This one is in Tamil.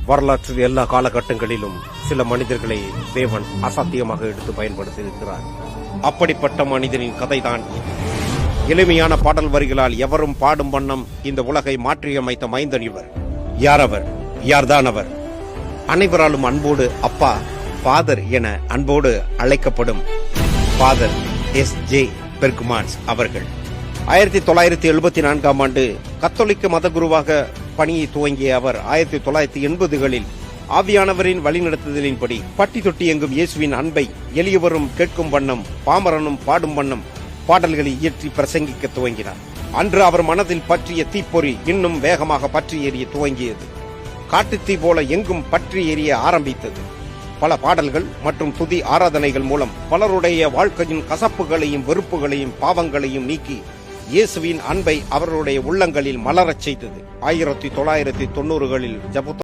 வரலாற்றில் எல்லா காலகட்டங்களிலும் சில மனிதர்களை தேவன் அசாத்தியமாக எடுத்து பயன்படுத்தியிருக்கிறார். அப்படிப்பட்ட மனிதனின் கதைதான் எளிமையான பாடல் வரிகளால் எவரும் பாடும் வண்ணம் இந்த உலகை மாற்றியமைத்த மைந்தன் இவர். யார் அவர்? யார்தான் அவர்? அனைவராலும் அன்போடு அப்பா, ஃபாதர் என அன்போடு அழைக்கப்படும் ஃபாதர் S.J. பெர்க்மான்ஸ் அவர்கள் 1974ஆம் ஆண்டு கத்தோலிக்க மத குருவாக பணியை துவங்கிய அவர் 1980களில் ஆவியானவரின் வழிநடத்துதலின்படி பட்டி தொட்டி எங்கும் இயேசுவின் அன்பை எளியவரும் கேட்கும் வண்ணம், பாமரனும் பாடும் வண்ணம் பாடல்களை இயற்றி பிரசங்கிக்க துவங்கினார். அன்று அவர் மனதில் பற்றிய தீப்பொறி இன்னும் வேகமாக பற்றி எரிய துவங்கியது. காட்டுத்தீ போல எங்கும் பற்றி எரிய ஆரம்பித்தது. பல பாடல்கள் மற்றும் துதி ஆராதனைகள் மூலம் பலருடைய வாழ்க்கையின் கசப்புகளையும் வெறுப்புகளையும் பாவங்களையும் நீக்கி இயேசுவின் அன்பை அவர்களுடைய உள்ளங்களில் மலரச் செய்தது. 1990களில்